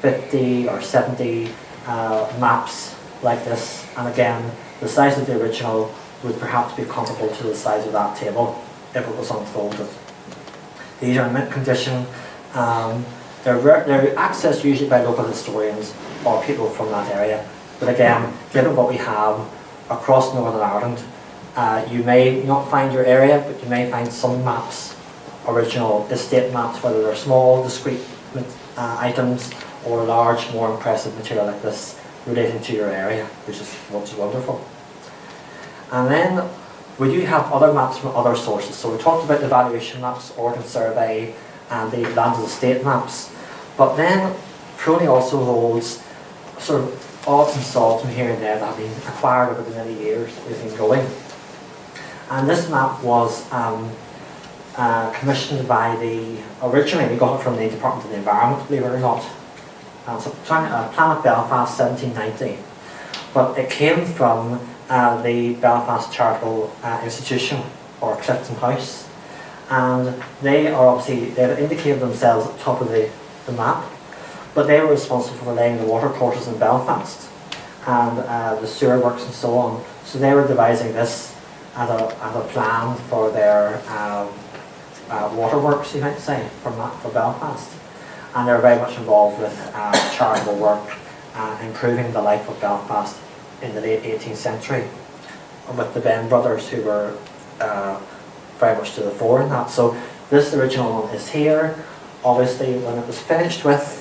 50 or 70 maps like this, and again, the size of the original would perhaps be comparable to the size of that table if it was unfolded. These are in mint condition. They're accessed usually by local historians or people from that area. But again, given what we have across Northern Ireland, you may not find your area, but you may find some maps, original estate maps, whether they're small, discrete items, or large, more impressive material like this relating to your area, which is what's wonderful. And then we do have other maps from other sources. So we talked about the valuation maps, Ordnance survey, and the landed estate maps. But then PRONI also holds sort of odds and sods from here and there that have been acquired over the many years that we've been going. And this map was commissioned by originally we got it from the Department of the Environment, believe it or not. So Planet Belfast 1790. But it came from the Belfast Charitable Institution, or Clifton House. And they have indicated themselves at the top of the map, but they were responsible for laying the water courses in Belfast and the sewer works and so on. So they were devising this as a plan for their waterworks, you might say, for Belfast. And they're very much involved with charitable work, improving the life of Belfast in the late 18th century, with the Ben brothers, who were very much to the fore in that. So this original one is here. Obviously, when it was finished with,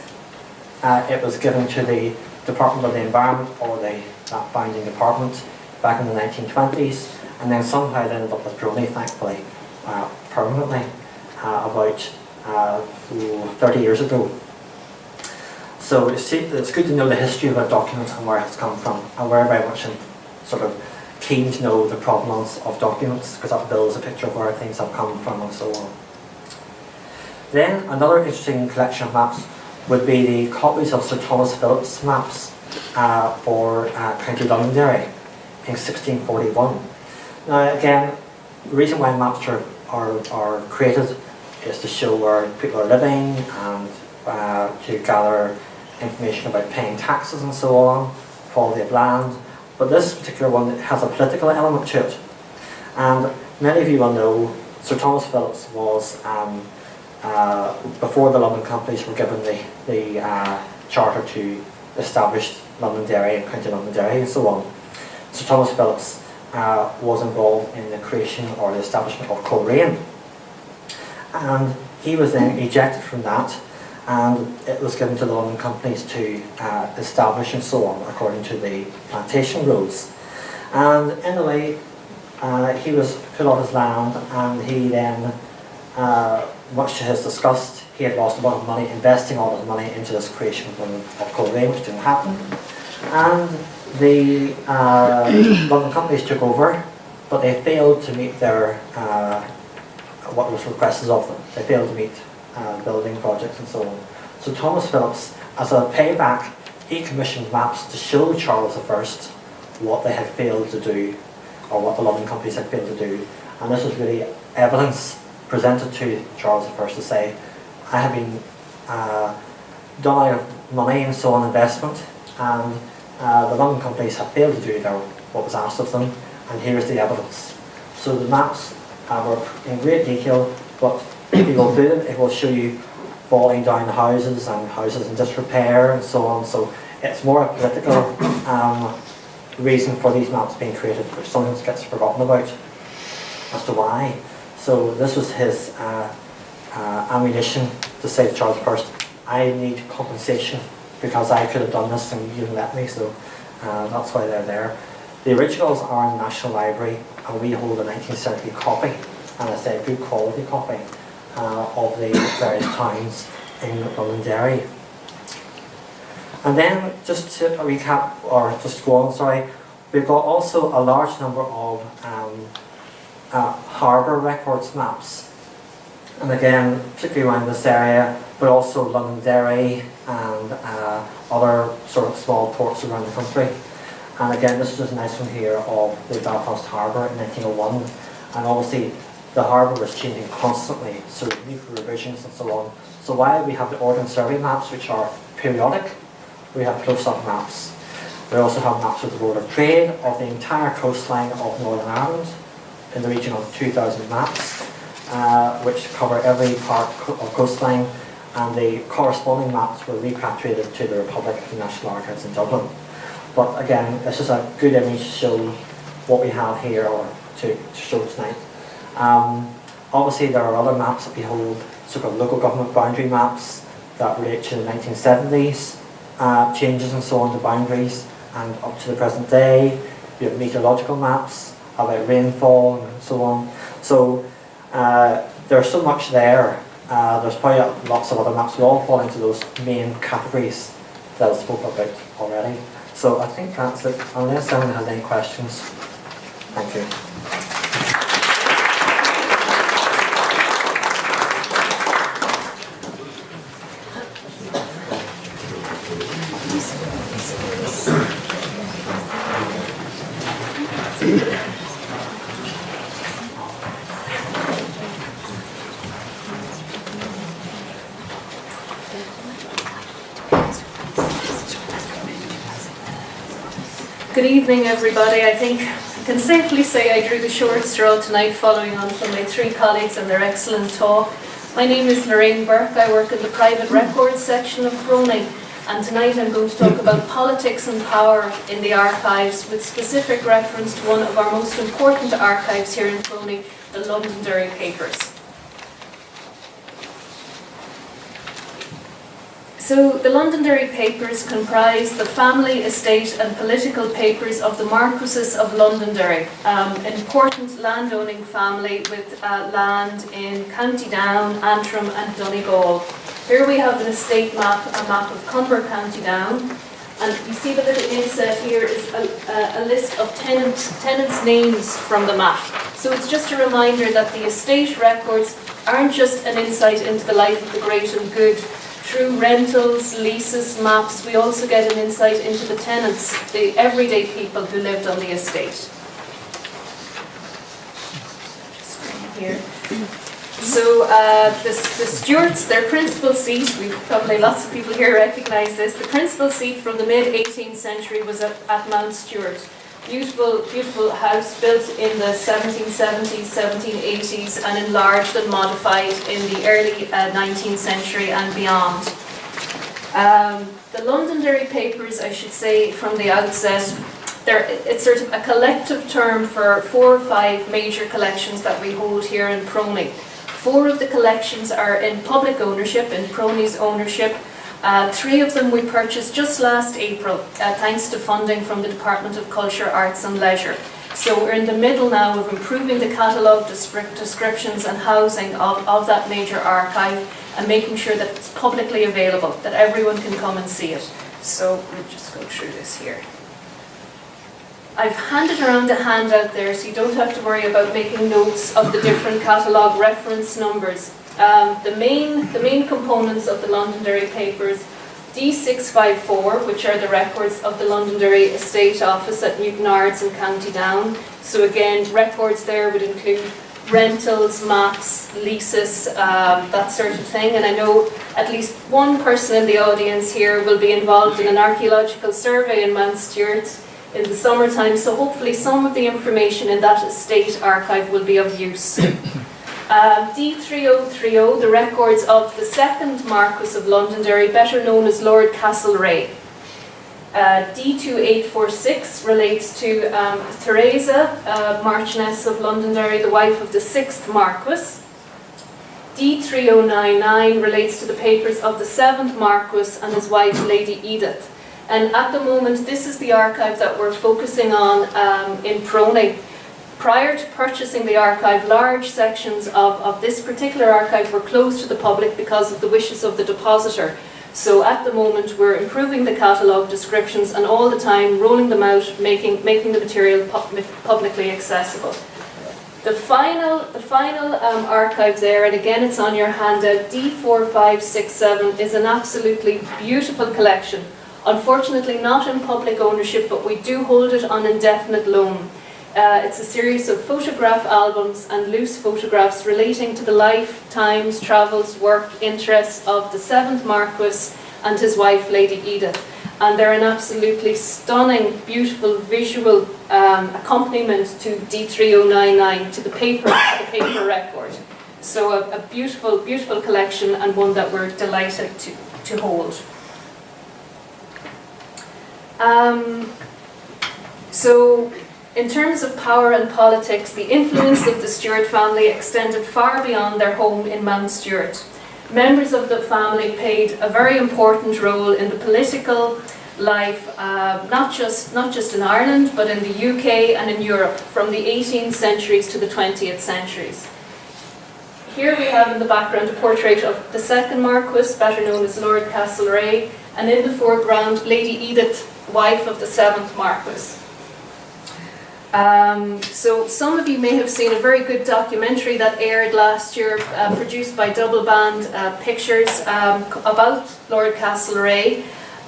it was given to the Department of the Environment, or that founding department, back in the 1920s, and then somehow it ended up with PRONI, thankfully, permanently, about 30 years ago. So it's good to know the history of a document and where it's come from, and we're very much sort of keen to know the provenance of documents, because that builds a picture of where things have come from and so on. Then another interesting collection of maps would be the copies of Sir Thomas Phillips' maps for County Londonderry in 1641. Now again, the reason why maps are created is to show where people are living and to gather information about paying taxes and so on, quality of land. But this particular one has a political element to it. And many of you will know Sir Thomas Phillips was, before the London companies were given the charter to establish Londonderry and County Londonderry and so on, Sir Thomas Phillips was involved in the creation or the establishment of Coleraine. And he was then ejected from that, and it was given to the London companies to establish and so on, according to the plantation rules. And in a way, he was put off his land, and he then, much to his disgust, he had lost a lot of money, investing all his money into this creation of Coleraine, which didn't happen. And the London companies took over, but they failed to meet their what was requested of them. They failed to meet building projects and so on. So Thomas Phillips, as a payback, he commissioned maps to show Charles I what they had failed to do, or what the London companies had failed to do. And this was really evidence presented to Charles I to say, I have been done out of money and so on, investment, and the London companies have failed to do what was asked of them, and here is the evidence. So the maps were in great detail, but if you go through them, it will show you falling down houses and houses in disrepair and so on. So it's more a political reason for these maps being created, which sometimes gets forgotten about as to why. So this was his ammunition to say to Charles I, I need compensation because I could have done this and you didn't let me, so that's why they're there. The originals are in the National Library, and we hold a 19th century copy, and I say a good quality copy of the various towns in Londonderry. And then, just to recap, or just to go on, sorry, we've got also a large number of harbour records maps. And again, particularly around this area, but also Londonderry and other sort of small ports around the country. And again, this is just a nice one here of the Belfast Harbour in 1901. And obviously, the harbour was changing constantly, so new revisions and so on. So while we have the Ordnance survey maps, which are periodic. We have close-up maps. We also have maps of the Board of Trade of the entire coastline of Northern Ireland in the region of 2,000 maps, which cover every part of coastline, and the corresponding maps were repatriated to the Republic of the National Archives in Dublin. But again, this is a good image to show what we have here, or to show tonight. Obviously there are other maps that we hold, so-called local government boundary maps that relate to the 1970s, changes and so on to boundaries and up to the present day. We have meteorological maps about rainfall and so on. So there's so much there. There's probably lots of other maps. We all fall into those main categories that I spoke about already. So I think that's it, unless anyone has any questions. Thank you. Good evening, everybody. I think I can safely say I drew the short straw tonight, following on from my three colleagues and their excellent talk. My name is Lorraine Bourke. I work in the private records section of PRONI, and tonight I'm going to talk about politics and power in the archives, with specific reference to one of our most important archives here in PRONI, the Londonderry Papers. So the Londonderry Papers comprise the family, estate and political papers of the Marquesses of Londonderry, an important landowning family with land in County Down, Antrim and Donegal. Here we have an estate map, a map of Cumber County Down, and you see the little inset here is a list of tenants' names from the map. So it's just a reminder that the estate records aren't just an insight into the life of the great and good. Through rentals, leases, maps, we also get an insight into the tenants, the everyday people who lived on the estate. Here. So the Stuarts, their principal seat, probably lots of people here recognise this, the principal seat from the mid-18th century was at Mount Stuart. Beautiful, beautiful house built in the 1770s, 1780s and enlarged and modified in the early 19th century and beyond. The Londonderry Papers, I should say from the outset, it's sort of a collective term for 4 or 5 major collections that we hold here in PRONI. 4 of the collections are in public ownership, in PRONI's ownership. 3 of them we purchased just last April, thanks to funding from the Department of Culture, Arts and Leisure. So we're in the middle now of improving the catalogue descriptions and housing of that major archive and making sure that it's publicly available, that everyone can come and see it. So we'll just go through this here. I've handed around a handout there so you don't have to worry about making notes of the different catalogue reference numbers. The main components of the Londonderry Papers, D654, which are the records of the Londonderry Estate Office at Newtonards in County Down. So again, records there would include rentals, maps, leases, that sort of thing. And I know at least one person in the audience here will be involved in an archaeological survey in Mount Stuart in the summertime, so hopefully some of the information in that estate archive will be of use. D3030, the records of the second Marquess of Londonderry, better known as Lord Castlereagh. D2846 relates to Theresa, Marchioness of Londonderry, the wife of the 6th Marquess. D3099 relates to the papers of the 7th Marquess and his wife, Lady Edith. And at the moment, this is the archive that we're focusing on in PRONI. Prior to purchasing the archive, large sections of this particular archive were closed to the public because of the wishes of the depositor. So at the moment, we're improving the catalogue descriptions and all the time rolling them out, making the material publicly accessible. The final archive there, and again it's on your handout, D4567, is an absolutely beautiful collection. Unfortunately not in public ownership, but we do hold it on indefinite loan. It's a series of photograph albums and loose photographs relating to the life, times, travels, work, interests of the 7th Marquess and his wife, Lady Edith. And they're an absolutely stunning, beautiful visual accompaniment to D3099, to the paper record. So a beautiful, beautiful collection, and one that we're delighted to hold. So in terms of power and politics, the influence of the Stuart family extended far beyond their home in Mount Stuart. Members of the family played a very important role in the political life, not just in Ireland, but in the UK and in Europe, from the 18th centuries to the 20th centuries. Here we have in the background a portrait of the second Marquess, better known as Lord Castlereagh, and in the foreground, Lady Edith, wife of the seventh Marquess. So some of you may have seen a very good documentary that aired last year, produced by Double Band Pictures, about Lord Castlereagh,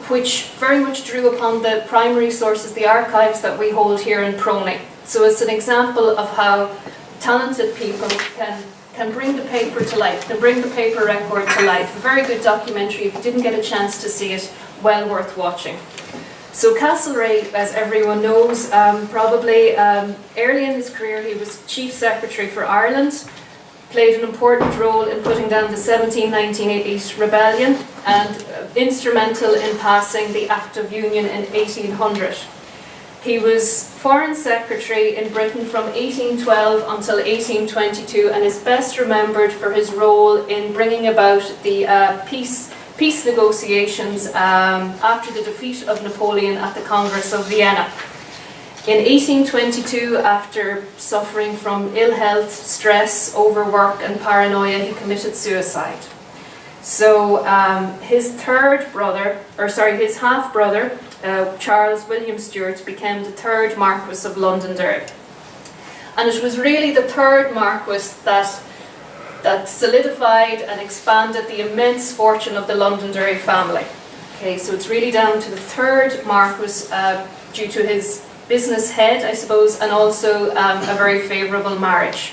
which very much drew upon the primary sources, the archives that we hold here in PRONI. So it's an example of how talented people can bring the paper to life, can bring the paper record to life. A very good documentary. If you didn't get a chance to see it, well worth watching. So Castlereagh, as everyone knows, probably early in his career he was Chief Secretary for Ireland, played an important role in putting down the 1798 rebellion, and instrumental in passing the Act of Union in 1800. He was Foreign Secretary in Britain from 1812 until 1822, and is best remembered for his role in bringing about the peace negotiations after the defeat of Napoleon at the Congress of Vienna. In 1822, after suffering from ill health, stress, overwork and paranoia, he committed suicide. So his half-brother, Charles William Stuart, became the third Marquess of Londonderry. And it was really the third Marquess that solidified and expanded the immense fortune of the Londonderry family. Okay, so it's really down to the third Marquess due to his business head, I suppose, and also a very favourable marriage.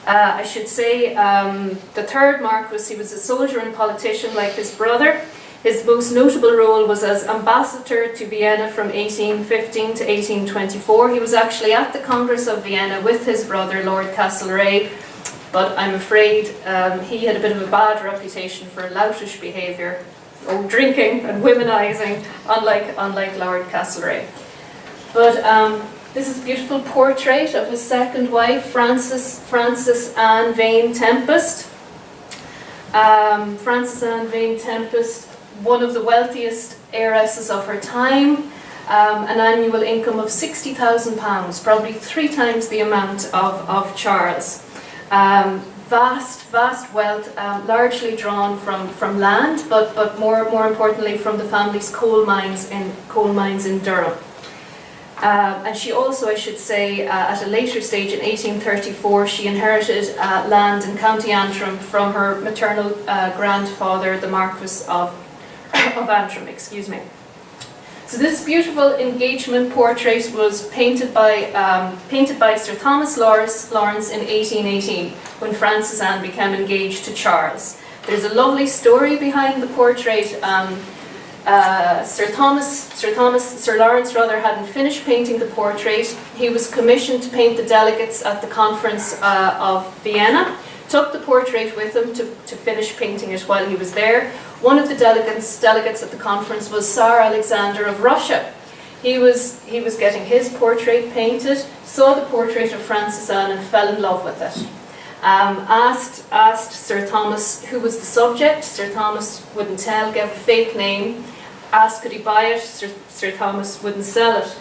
I should say the third Marquess, he was a soldier and politician like his brother. His most notable role was as ambassador to Vienna from 1815 to 1824. He was actually at the Congress of Vienna with his brother, Lord Castlereagh, but I'm afraid he had a bit of a bad reputation for loutish behaviour, drinking and womanising, unlike Lord Castlereagh. But this is a beautiful portrait of his second wife, Frances Anne Vane Tempest. Frances Anne Vane Tempest, one of the wealthiest heiresses of her time, an annual income of £60,000, probably 3 times the amount of Charles. Vast wealth, largely drawn from land, but more importantly from the family's coal mines in Durham. And she also, I should say, at a later stage in 1834, she inherited land in County Antrim from her maternal grandfather, the Marquess of Antrim, excuse me. So this beautiful engagement portrait was painted by Sir Thomas Lawrence in 1818, when Frances Anne became engaged to Charles. There's a lovely story behind the portrait. Sir Lawrence hadn't finished painting the portrait. He was commissioned to paint the delegates at the conference of Vienna, took the portrait with him to finish painting it while he was there. One of the delegates at the conference was Tsar Alexander of Russia. He was getting his portrait painted, saw the portrait of Frances Anne and fell in love with it. Asked Sir Thomas who was the subject. Sir Thomas wouldn't tell, gave a fake name. Asked could he buy it. Sir Thomas wouldn't sell it.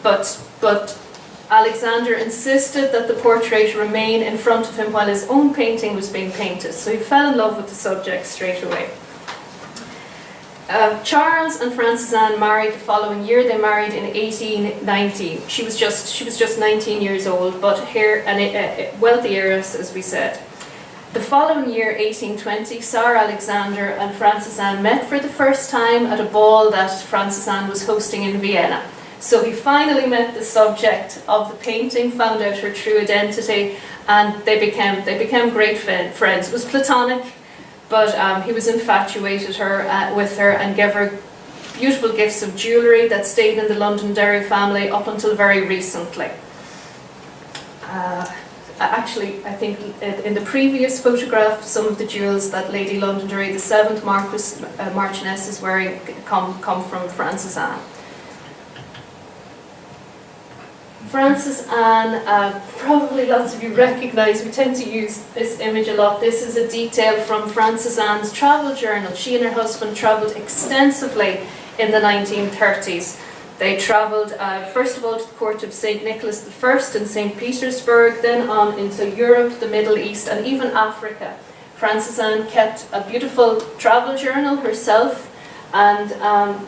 But Alexander insisted that the portrait remain in front of him while his own painting was being painted. So he fell in love with the subject straight away. Charles and Frances Anne married the following year. They married in 1819. She was just 19 years old, but here a wealthy heiress, as we said. The following year, 1820, Tsar Alexander and Frances Anne met for the first time at a ball that Frances Anne was hosting in Vienna. So he finally met the subject of the painting, found out her true identity, and they became great friends. It was platonic, but he was infatuated with her and gave her beautiful gifts of jewellery that stayed in the Londonderry family up until very recently. Actually, I think in the previous photograph, some of the jewels that Lady Londonderry, the 7th Marchioness, is wearing come from Frances Anne. Frances Anne, probably lots of you recognise, we tend to use this image a lot. This is a detail from Frances Anne's travel journal. She and her husband travelled extensively in the 1930s. They travelled first of all to the court of St. Nicholas I in St. Petersburg, then on into Europe, the Middle East and even Africa. Frances Anne kept a beautiful travel journal herself, and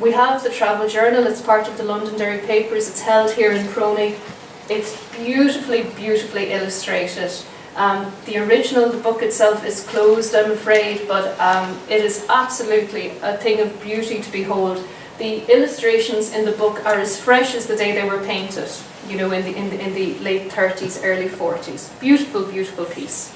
we have the travel journal. It's part of the Londonderry Papers. It's held here in PRONI. It's beautifully, beautifully illustrated. The original, the book itself, is closed, I'm afraid, but it is absolutely a thing of beauty to behold. The illustrations in the book are as fresh as the day they were painted, you know, in the late 30s, early 40s. Beautiful, beautiful piece.